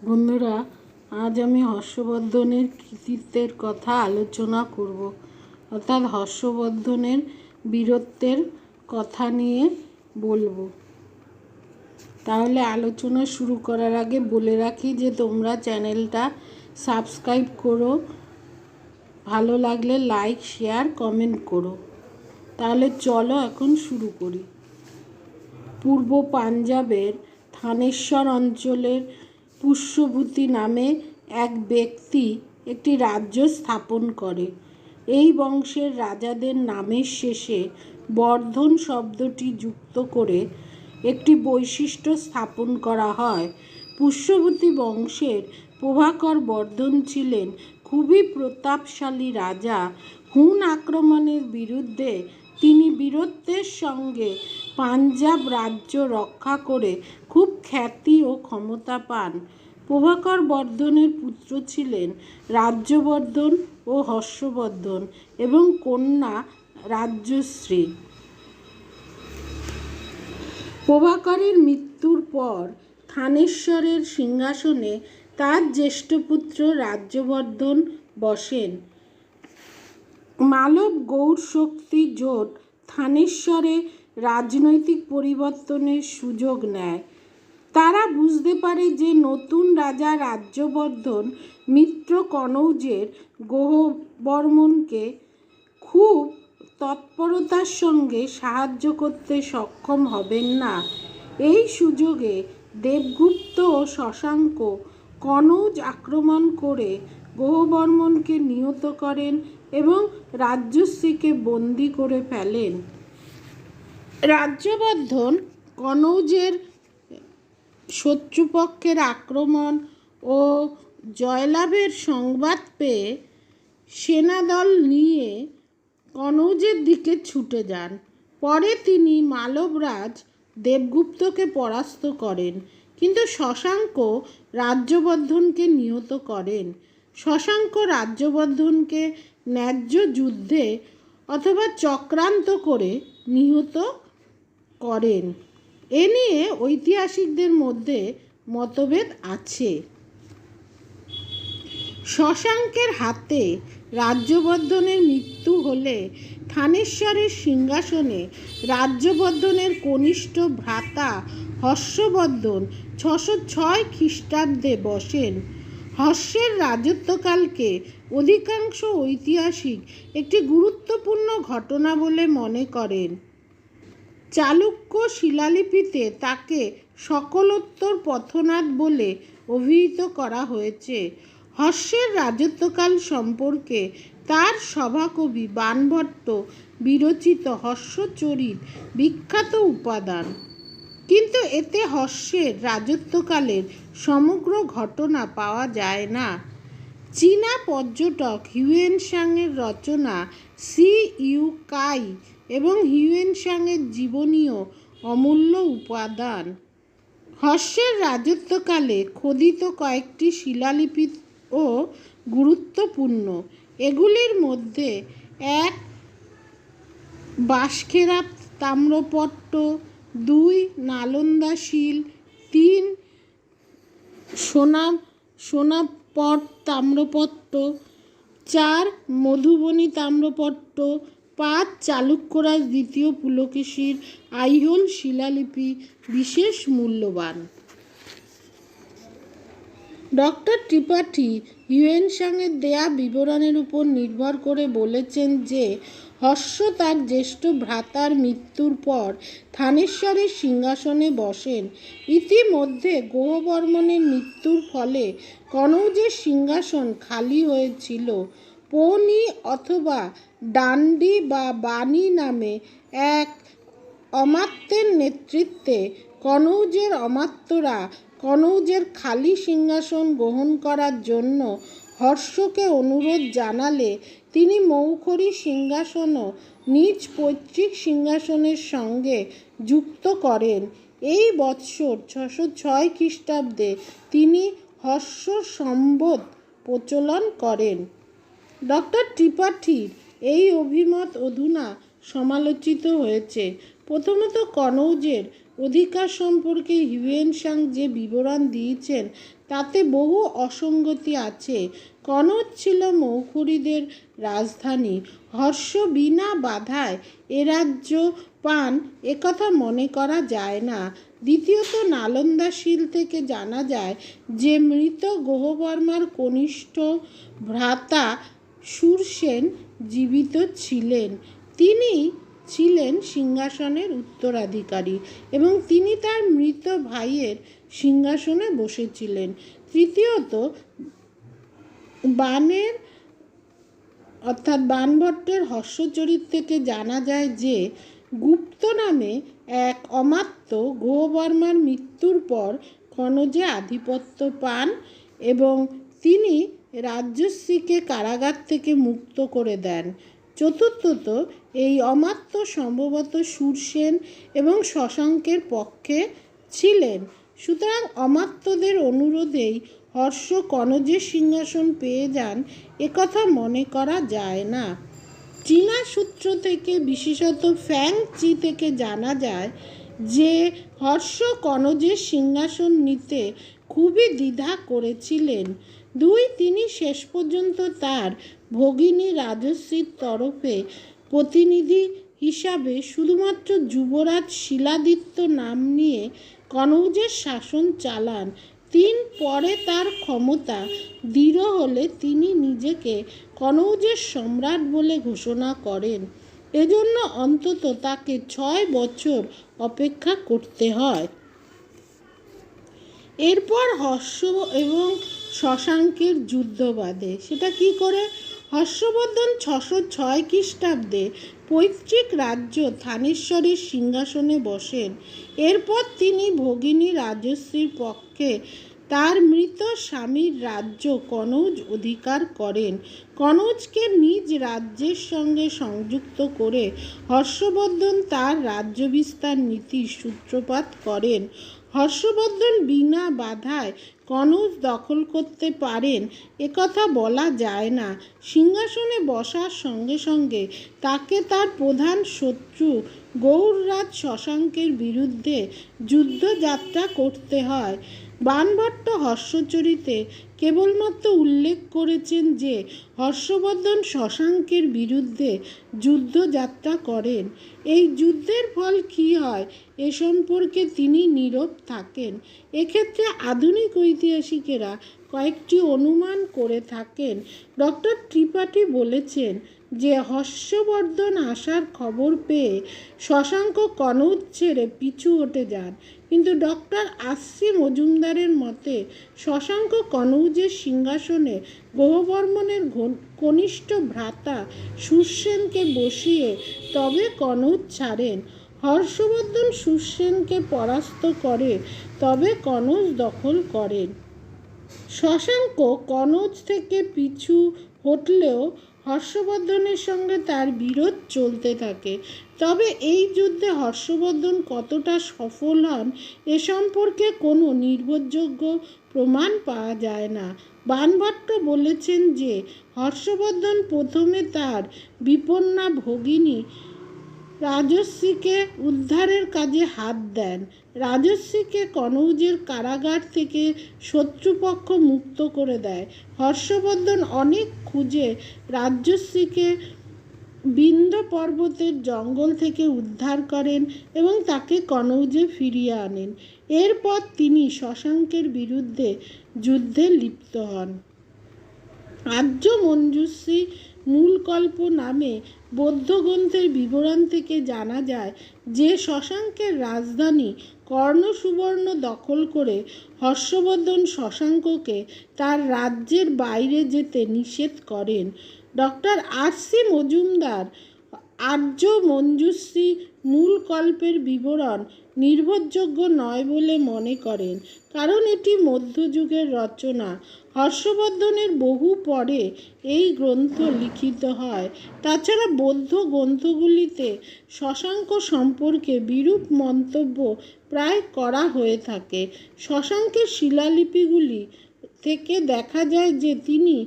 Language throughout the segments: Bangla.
বন্ধুরা, আজ আমি হর্ষবর্ধনের কৃতিত্বের কথা আলোচনা করব, অর্থাৎ হর্ষবর্ধনের বীরত্বের কথা নিয়ে বলবো। তাহলে আলোচনা শুরু করার আগে বলে রাখি যে তোমরা চ্যানেলটা সাবস্ক্রাইব করো, ভালো লাগলে লাইক, শেয়ার, কমেন্ট করো। তাহলে চলো এখন শুরু করি। পূর্ব পাঞ্জাবের থানেশ্বর অঞ্চলের পুষ্যভূতি নামে এক ব্যক্তি একটি রাজ্য স্থাপন করে। এই বংশের রাজাদের নামের শেষে বর্ধন শব্দটি যুক্ত করে একটি বৈশিষ্ট্য স্থাপন করা হয়। পুষ্যভূতি বংশের প্রভাকর বর্ধন ছিলেন খুবই প্রতাপশালী রাজা। হুন আক্রমণের বিরুদ্ধে তিনি বীরত্বের সঙ্গে পাঞ্জাব রাজ্য রক্ষা করে খুব খ্যাতি ও ক্ষমতা পান। প্রভাকর বর্ধনের পুত্র ছিলেন রাজ্যবর্ধন ও হর্ষবর্ধন এবং কন্যা রাজ্যশ্রী। প্রভাকরের মৃত্যুর পর থানেশ্বরের সিংহাসনে তার জ্যেষ্ঠ পুত্র রাজ্যবর্ধন বসেন। মালব গৌড় শক্তি জোট থানেশ্বরে রাজনৈতিক পরিবর্তনের সুযোগ নেয়। তারা বুঝতে পারে যে নতুন রাজা রাজ্যবর্ধন মিত্র কনৌজের গ্রহবর্মণকে খুব তৎপরতার সঙ্গে সাহায্য করতে সক্ষম হবেন না। এই সুযোগে দেবগুপ্ত ও শশাঙ্ক কনৌজ আক্রমণ করে গ্রহবর্মণকে নিহত করেন এবং রাজ্যশ্রীকে বন্দী করে ফেলেন। রাজ্যবর্ধন কনৌজের শত্রুপক্ষের আক্রমণ ও জয়লাভের সংবাদ পেয়ে সেনাদল নিয়ে কনৌজের দিকে ছুটে যান। পরে তিনি মালবরাজ দেবগুপ্তকে পরাস্ত করেন, কিন্তু শশাঙ্ক রাজ্যবর্ধনকে নিহত করেন। শশাঙ্ক রাজ্যবর্ধনকে ন্যায্য যুদ্ধে অথবা চক্রান্ত করে নিহত করেন। এ নিয়ে ঐতিহাসিকদের মধ্যে মতভেদ আছে। শশাঙ্কের হাতে রাজ্যবর্ধনের মৃত্যু হলে থানেশ্বরের সিংহাসনে রাজ্যবর্ধনের কনিষ্ঠ ভ্রাতা হর্ষবর্ধন 606 খ্রিস্টাব্দে বসেন। হর্ষের রাজত্বকালকে অধিকাংশ ঐতিহাসিক একটি গুরুত্বপূর্ণ ঘটনা বলে মনে করেন। চালুক্য শিলালিপিতে তাকে সকলোত্তর পথনাথ বলে অভিহিত করা হয়েছে। হর্ষের রাজত্বকাল সম্পর্কে তার সভাকবি বাণভট্ট বিরচিত হর্ষচরিত বিখ্যাত উপাদান, কিন্তু এতে হর্ষের রাজত্বকালের সমগ্র ঘটনা পাওয়া যায় না। চীনা পর্যটক হিউয়েনসাংয়ের রচনা সি ইউ কাই এবং হিউয়েনসাংয়ের জীবনীও অমূল্য উপাদান। হর্ষের রাজত্বকালে খোদিত কয়েকটি শিলালিপিও গুরুত্বপূর্ণ। এগুলির মধ্যে 1 বাঁশখেরা তাম্রপট্ট, 2 নালন্দা শিল, 3 সোনাপট তাম্রপট্ট, 4 মধুবনী তাম্রপট্ট, 5 চালুক্যরাজ দ্বিতীয় পুলকেশীর আইহোল শিলালিপি বিশেষ মূল্যবান। ডক্টর ত্রিপাঠী হিউয়েনসাংয়ের দেয়া বিবরণের উপর নির্ভর করে বলেছেন যে হর্ষ তার জ্যেষ্ঠ ভ্রাতার মৃত্যুর পর থানেশ্বরের সিংহাসনে বসেন। ইতিমধ্যে গ্রহবর্মণের মৃত্যুর ফলে কনৌজের সিংহাসন খালি হয়েছিল। পৌনি অথবা ডান্ডি বা বাণী নামে এক অমাত্যের নেতৃত্বে কনৌজের অমাত্যরা কনৌজের খালি সিংহাসন গ্রহণ করার জন্য হর্ষকে অনুরোধ জানালে তিনি মৌখরী সিংহাসনও নিজ পৈতৃক সিংহাসনের সঙ্গে যুক্ত করেন। এই বৎসর 606 খ্রিস্টাব্দে তিনি হর্ষ সম্বত প্রচলন করেন। ডক্টর ত্রিপাঠীর এই অভিমত অধুনা সমালোচিত হয়েছে। প্রথমত কনৌজের অধিকার সম্পর্কে হিউয়েন-সাং যে বিবরণ দিয়েছেন তাতে বহু অসঙ্গতি আছে। কনৌজ ছিল মৌখুরিদের রাজধানী। হর্ষ বিনা বাধায় এ রাজ্য পান একথা মনে করা যায় না। দ্বিতীয়ত নালন্দা শিল থেকে জানা যায় যে মৃত গ্রহবর্মার কনিষ্ঠ ভ্রাতা শূরসেন জীবিত ছিলেন। তিনি ছিলেন সিংহাসনের উত্তরাধিকারী এবং তিনি তার মৃত ভাইয়ের সিংহাসনে বসেছিলেন। তৃতীয়ত বাণভট্টের হর্ষচরিত থেকে জানা যায় যে গুপ্ত নামে এক অমাত্য গ্রহবর্মার মৃত্যুর পর কনৌজে আধিপত্য পান এবং তিনি রাজর্ষিকে কারাগার থেকে মুক্ত করে দেন। চতুর্থত এই অমাত্য সম্ভবত শূরসেন এবং শশাঙ্কের পক্ষে ছিলেন। সুতরাং অমাত্যদের অনুরোধেই হর্ষ কনৌজের সিংহাসন পেয়ে যান একথা মনে করা যায় না। চীনা সূত্র থেকে বিশেষত ফ্যাং চি থেকে জানা যায় যে হর্ষ কনৌজের সিংহাসন নিতে খুবই দ্বিধা করেছিলেন। তিনি শেষ পর্যন্ত তার ভগিনী রাজর্ষির তরফে প্রতিনিধি হিসাবে শুধুমাত্র যুবরাজ শিলাদিত্য নাম নিয়ে কনৌজের শাসন চালান। পরে তার ক্ষমতা দৃঢ় হলে তিনি নিজেকে কনৌজের সম্রাট বলে ঘোষণা করেন। এজন্য অন্তত তাকে 6 বছর অপেক্ষা করতে হয়। এরপর হর্ষ এবং শশাঙ্কের যুদ্ধ বাধে। সেটা কি করে? হর্ষবর্ধন 606 খ্রিস্টাব্দে পৈতৃক রাজ্য থানেশ্বরের সিংহাসনে বসেন। এরপর তিনি ভগিনী রাজর্ষির পক্ষে তার মৃত স্বামীর রাজ্য কনৌজ অধিকার করেন। কনৌজকে নিজ রাজ্যের সঙ্গে সংযুক্ত করে হর্ষবর্ধন তার রাজ্য বিস্তার নীতির সূত্রপাত করেন। হর্ষবর্ধন বিনা বাধায় কনৌজ দখল করতে পারেন একথা বলা যায় না। সিংহাসনে বসার সঙ্গে সঙ্গে তাকে তার প্রধান শত্রু গৌড়রাজ শশাঙ্কের বিরুদ্ধে যুদ্ধযাত্রা করতে হয়। বাণভট্ট হর্ষচরিতে কেবলমাত্র উল্লেখ করেছেন যে হর্ষবর্ধন শশাঙ্কের বিরুদ্ধে যুদ্ধযাত্রা করেন। এই যুদ্ধের ফল কী হয় এ সম্পর্কে তিনি নীরব থাকেন। এক্ষেত্রে আধুনিক ঐতিহাসিকেরা কয়েকটি অনুমান করে থাকেন। ডক্টর ত্রিপাঠী বলেছেন যে হর্ষবর্ধন আসার খবর পেয়ে শশাঙ্ক কনৌজ ছেড়ে পিছু হটে যান, কিন্তু ডক্টর আর.সি. মজুমদারের মতে শশাঙ্ক কনৌজের সিংহাসনে গ্রহবর্মণের কনিষ্ঠ ভ্রাতা শূরসেনকে বসিয়ে তবে কনৌজ ছাড়েন। হর্ষবর্ধন শূরসেনকে পরাস্ত করে তবে কনৌজ দখল করেন। শশাঙ্ক কনৌজ থেকে পিছু হটলেও হর্ষবর্ধনের সঙ্গে তার বিরোধ চলতে থাকে। তবে এই যুদ্ধে হর্ষবর্ধন কতটা সফল হন এ সম্পর্কে কোনো নির্ভরযোগ্য প্রমাণ পাওয়া যায় না। বাণভট্ট বলেছেন যে হর্ষবর্ধন প্রথমে তার বিপন্না ভগিনী রাজর্ষিকে উদ্ধারের কাজে হাত দেন। রাজর্ষিকে কনৌজের কারাগার থেকে শত্রুপক্ষ মুক্ত করে দেয়। হর্ষবর্ধন অনেক খুঁজে রাজর্ষিকে বিন্ধ্য পর্বতের জঙ্গল থেকে উদ্ধার করেন এবং তাকে কনৌজে ফিরিয়ে আনেন। এরপর তিনি শশাঙ্কের বিরুদ্ধে যুদ্ধে লিপ্ত হন। আর্য মঞ্জুশ্রী মূলকল্প নামে বৌদ্ধ গ্রন্থের বিবরণ থেকে জানা যায় যে শশাঙ্কের রাজধানী কর্ণসুবর্ণ দখল করে হর্ষবর্ধন শশাঙ্ককে তার রাজ্যের বাইরে যেতে নিষেধ করেন। Doctor R C. মজুমদার আর্য মঞ্জুশ্রী মূলকল্পের বিবরণ নির্ভরযোগ্য নয় বলে মনে করেন, কারণ এটি মধ্যযুগের রচনা। হর্ষবর্ধনের বহু পরে এই গ্রন্থ লিখিত হয়। তাছাড়া বৌদ্ধ গ্রন্থগুলিতে শশাঙ্ক সম্পর্কে বিরূপ মন্তব্য প্রায় করা হয়ে থাকে। শশাঙ্কের শিলালিপিগুলি থেকে দেখা যায় যে তিনি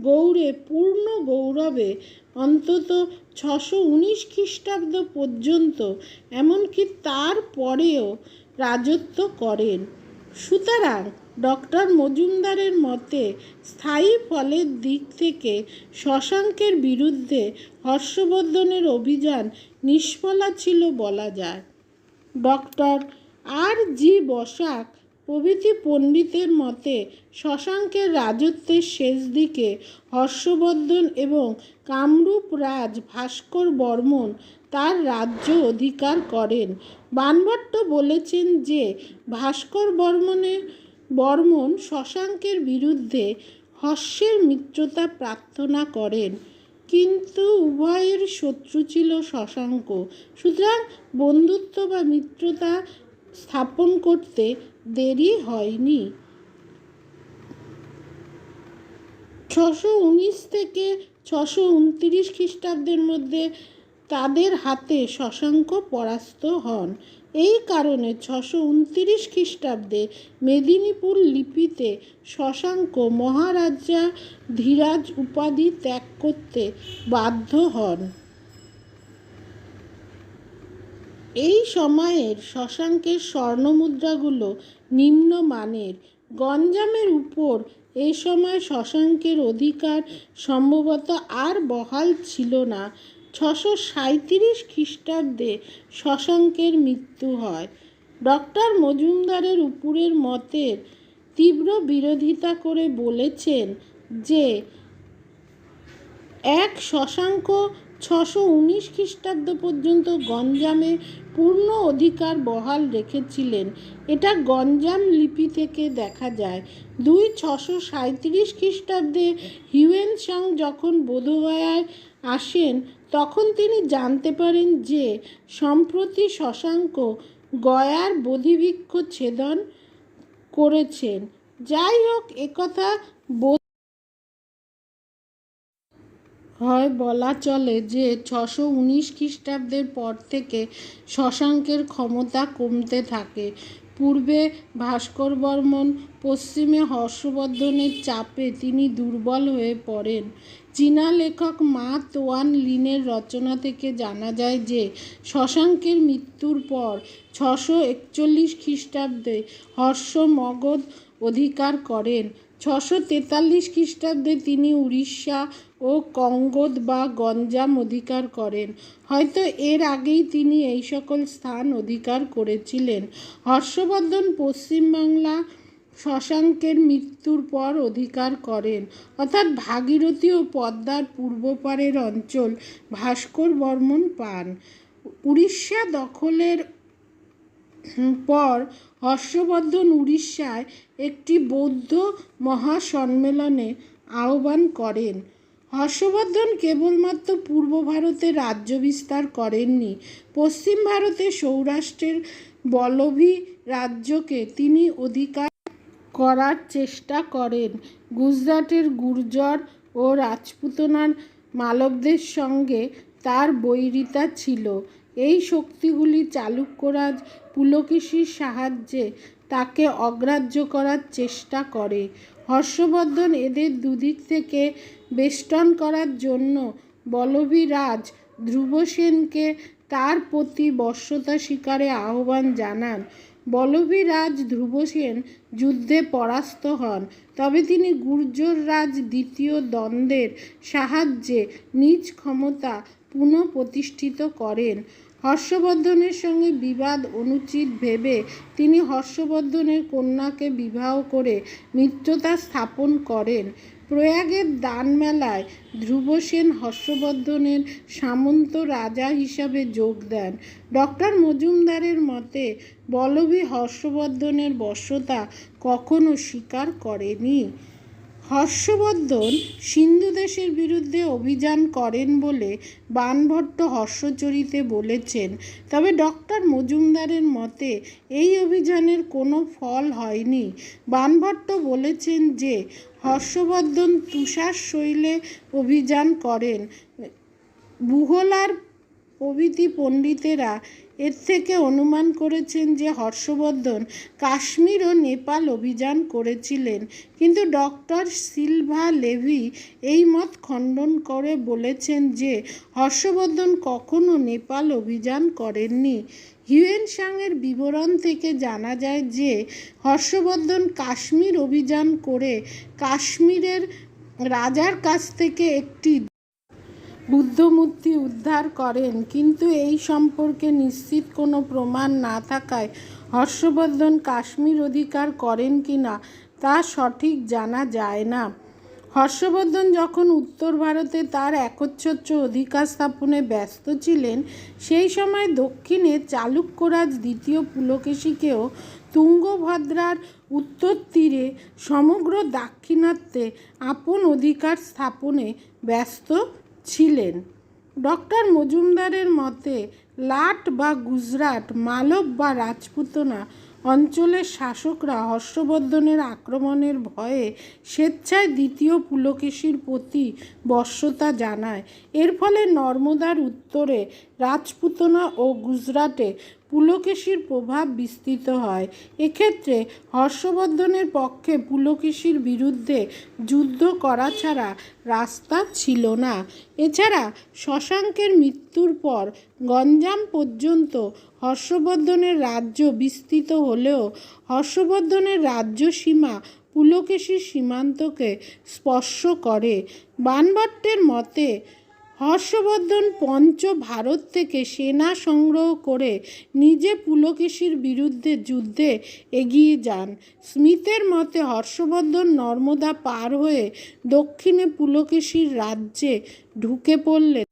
গৌড়ে পূর্ণ গৌরবে অন্তত 619 খ্রিস্টাব্দ পর্যন্ত, এমনকি তার পরেও রাজত্ব করেন। সুতরাং ডক্টর মজুমদারের মতে স্থায়ী ফলের দিক থেকে শশাঙ্কের বিরুদ্ধে হর্ষবর্ধনের অভিযান নিষ্ফলা ছিল বলা যায়। ডক্টর আর.জি. বসাক প্রভৃতি পণ্ডিতের মতে শশাঙ্কের রাজত্বের শেষ দিকে হর্ষবর্ধন এবং কামরূপ রাজ ভাস্কর বর্মন তার রাজ্য অধিকার করেন। বাণভট্ট বলেছেন যে ভাস্কর বর্মন শশাঙ্কের বিরুদ্ধে হর্ষের মিত্রতা প্রার্থনা করেন, কিন্তু উভয়ের শত্রু ছিল শশাঙ্ক। সুতরাং বন্ধুত্ব বা মিত্রতা স্থাপন করতে দেরি হয়নি। 619 থেকে 629 খ্রিস্টাব্দের মধ্যে তাদের হাতে শশাঙ্ক পরাস্ত হন। এই কারণে 629 খ্রিস্টাব্দে মেদিনীপুর লিপিতে শশাঙ্ক মহারাজা ধীরাজ উপাধি ত্যাগ করতে বাধ্য হন। এই সময়ের শশাঙ্কের স্বর্ণমুদ্রাগুলো নিম্নমানের। গঞ্জামের উপর এই সময় শশাঙ্কের অধিকার সম্ভবত আর বহাল ছিল না। 637 খ্রিস্টাব্দে শশাঙ্কের মৃত্যু হয়। ডক্টর মজুমদারের উপরের মতের তীব্র বিরোধিতা করে বলেছেন যে শশাঙ্ক 619 খ্রিস্টাব্দ পর্যন্ত গঞ্জামে পূর্ণ অধিকার বহাল রেখেছিলেন। এটা গঞ্জাম লিপি থেকে দেখা যায়। 637 খ্রিস্টাব্দে হিউয়েন সাং যখন বোধগয়ায় আসেন তখন তিনি জানতে পারেন যে সম্প্রতি শশাঙ্ক গয়ার বোধিবৃক্ষ ছেদন করেছেন। যাই হোক, একথা হয় বলা চলে যে 619 খ্রিস্টাব্দের পর থেকে শশাঙ্কের ক্ষমতা কমতে থাকে। পূর্বে ভাস্কর বর্মন, পশ্চিমে হর্ষবর্ধনের চাপে তিনি দুর্বল হয়ে পড়েন। চীনা লেখক মা তোয়ান লিনের রচনা থেকে জানা যায় যে শশাঙ্কের মৃত্যুর পর 641 খ্রিস্টাব্দে হর্ষ মগধ অধিকার করেন। 643 খ্রিস্টাব্দে তিনি উড়িষ্যা ও কঙ্গোদ বা গঞ্জাম অধিকার করেন। হয়তো এর আগেই তিনি এই সকল স্থান অধিকার করেছিলেন। হর্ষবর্ধন পশ্চিমবাংলা শশাঙ্কের মৃত্যুর পর অধিকার করেন, অর্থাৎ ভাগীরথী ও পদ্মার পূর্বপারের অঞ্চল ভাস্কর বর্মন পান। উড়িষ্যা দখলের পর হর্ষবর্ধন উড়িষ্যায় একটি বৌদ্ধ মহাসম্মেলনে আহ্বান করেন। হর্ষবর্ধন কেবলমাত্র পূর্ব ভারতে রাজ্য বিস্তার করেননি, পশ্চিম ভারতে সৌরাষ্ট্রের বল্লভী রাজ্যকে তিনি অধিকার করার চেষ্টা করেন। গুজরাটের গুর্জর ও রাজপুতানার মালবদের সঙ্গে তার বৈরিতা ছিল। এই শক্তিগুলি চালুক্যরাজ পুলকেশীর সাহায্যে তাকে অগ্রাহ্য করার চেষ্টা করে। হর্ষবর্ধন এদের দুদিক থেকে বেষ্টন করার জন্য বল্লভী রাজ ধ্রুবসেনকে তার প্রতি বশ্যতা স্বীকারে আহ্বান জানান। বল্লভী রাজ ধ্রুবসেন যুদ্ধে পরাস্ত হন, তবে তিনি গুর্জর রাজ দ্বিতীয় দ্বন্দ্বের সাহায্যে নিজ ক্ষমতা পুনঃপ্রতিষ্ঠিত করেন। হর্ষবর্ধনের সঙ্গে বিবাদ অনুচিত ভেবে তিনি হর্ষবর্ধনের কন্যাকে বিবাহ করে মিত্রতা স্থাপন করেন। প্রয়াগের দানমেলায় ধ্রুবসেন হর্ষবর্ধনের সামন্ত রাজা হিসাবে যোগ দেন। ডক্টর মজুমদারের মতে বল্লভী হর্ষবর্ধনের বশ্যতা কখনো স্বীকার করেনি। হর্ষবর্ধন সিন্ধু দেশের বিরুদ্ধে অভিযান করেন বলে বাণভট্ট হর্ষচরিতে বলেছেন, তবে ডক্টর মজুমদারের মতে এই অভিযানের কোনো ফল হয়নি। বাণভট্ট বলেছেন যে হর্ষবর্ধন তুষার শৈলে অভিযান করেন, বুহলার প্রভৃতি পণ্ডিতেরা এর থেকে অনুমান করেছেন যে হর্ষবর্ধন কাশ্মীর ও নেপাল অভিযান করেছিলেন, কিন্তু ডক্টর সিলভা লেভি এই মত খণ্ডন করে বলেছেন যে হর্ষবর্ধন কখনো নেপাল অভিযান করেননি। হিউয়েনসাংয়ের বিবরণ থেকে জানা যায় যে হর্ষবর্ধন কাশ্মীর অভিযান করে কাশ্মীরের রাজার কাছ থেকে একটি বুদ্ধমূর্তি উদ্ধার করেন, কিন্তু এই সম্পর্কে নিশ্চিত কোনো প্রমাণ না থাকায় হর্ষবর্ধন কাশ্মীর অধিকার করেন কিনা তা সঠিক জানা যায় না। হর্ষবর্ধন যখন উত্তর ভারতে তার একচ্ছত্র অধিকার স্থাপনে ব্যস্ত ছিলেন, সেই সময় দক্ষিণে চালুক্যরাজ দ্বিতীয় পুলকেশীকেও তুঙ্গভদ্রার উত্তর তীরে সমগ্র দাক্ষিণাত্যে আপন অধিকার স্থাপনে ব্যস্ত ছিলেন। ডক্টর মজুমদারের মতে লাট বা গুজরাট, মালব বা রাজপুতনা অঞ্চলের শাসকরা হর্ষবর্ধনের আক্রমণের ভয়ে স্বেচ্ছায় দ্বিতীয় পুলকেশীর প্রতি বশ্যতা জানায়। এর ফলে নর্মদার উত্তরে রাজপুতনা ও গুজরাটে পুলকেশীর প্রভাব বিস্তৃত হয়। এক্ষেত্রে হর্ষবর্ধনের পক্ষে পুলকেশীর বিরুদ্ধে যুদ্ধ করা ছাড়া রাস্তা ছিল না। এছাড়া শশাঙ্কের মৃত্যুর পর গঞ্জাম পর্যন্ত হর্ষবর্ধনের রাজ্য বিস্তৃত হলেও হর্ষবর্ধনের রাজ্য সীমা পুলকেশীর সীমান্তকে স্পর্শ করে। বানভট্টের মতে হর্ষবর্ধন পঞ্চ ভারত থেকে সেনা সংগ্রহ করে নিজে পুলকেশীর বিরুদ্ধে যুদ্ধে এগিয়ে যান। স্মিথের মতে হর্ষবর্ধন নর্মদা পার হয়ে দক্ষিণে পুলকেশীর রাজ্যে ঢুকে পড়লেন,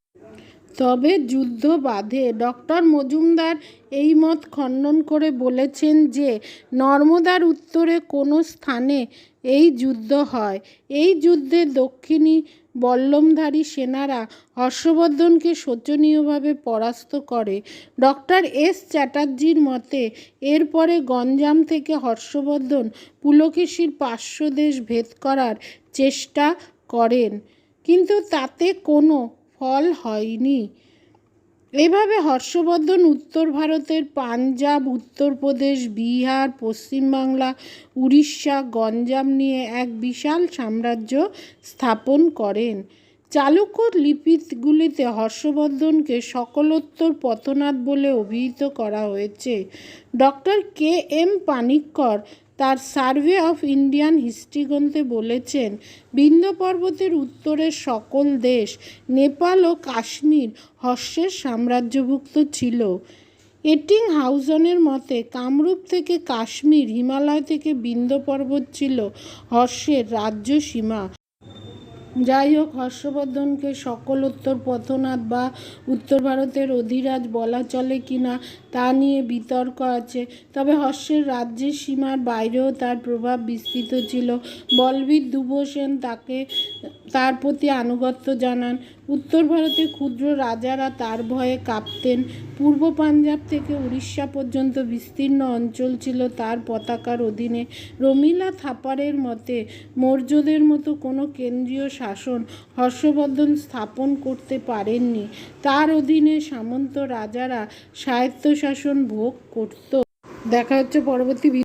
তবে যুদ্ধ বাধে। ডক্টর মজুমদার এই মত খণ্ডন করে বলেছেন যে নর্মদার উত্তরে কোনো স্থানে এই যুদ্ধ হয়। এই যুদ্ধে দক্ষিণী বল্লমধারী সেনারা হর্ষবর্ধনকে শোচনীয়ভাবে পরাস্ত করে। ডক্টর এস চ্যাটার্জির মতে এরপরে গঞ্জাম থেকে হর্ষবর্ধন পুলকেশীর পার্শ্বদেশ ভেদ করার চেষ্টা করেন, কিন্তু তাতে কোনো ফল হয়নি। এভাবে হর্ষবর্ধন উত্তর ভারতের পাঞ্জাব, উত্তরপ্রদেশ, বিহার, পশ্চিমবাংলা, উড়িষ্যা, গঞ্জাম নিয়ে এক বিশাল সাম্রাজ্য স্থাপন করেন। চালুক্য লিপিগুলিতে হর্ষবর্ধনকে সকলোত্তর পথনাথ বলে অভিহিত করা হয়েছে। ডক্টর কে এম পানিক্কর তার সার্ভে অফ ইন্ডিয়ান হিস্ট্রি গ্রন্থে বলেছেন, বিন্ধ্য পর্বতের উত্তরের সকল দেশ, নেপাল ও কাশ্মীর হর্ষের সাম্রাজ্যভুক্ত ছিল। এটিংহাউজনের মতে কামরূপ থেকে কাশ্মীর, হিমালয় থেকে বিন্ধ্য পর্বত ছিল হর্ষের রাজ্য সীমা। যাই হোক, হর্ষবর্ধনকে সকলোত্তর পথনাথ বা উত্তর ভারতের অধিরাজ বলা চলে কিনা তা নিয়ে বিতর্ক আছে, তবে হর্ষের রাজ্যের সীমার বাইরেও তার প্রভাব বিস্তৃত ছিল। বলবীর দুবসেন তার প্রতি আনুগত্য জানান। উত্তর ভারতে ক্ষুদ্র রাজারা তার ভয়ে কাঁপতেন। পূর্ব পাঞ্জাব থেকে উড়িষ্যা পর্যন্ত বিস্তীর্ণ অঞ্চল ছিল তার পতাকার অধীনে। রমিলা থাপারের মতে মৌর্যদের মতো কোনো কেন্দ্রীয় শাসন হর্ষবর্ধন স্থাপন করতে পারেননি। তার অধীনে সামন্ত রাজারা স্বায়ত্তশাসন ভোগ করত। দেখা হচ্ছে পরবর্তী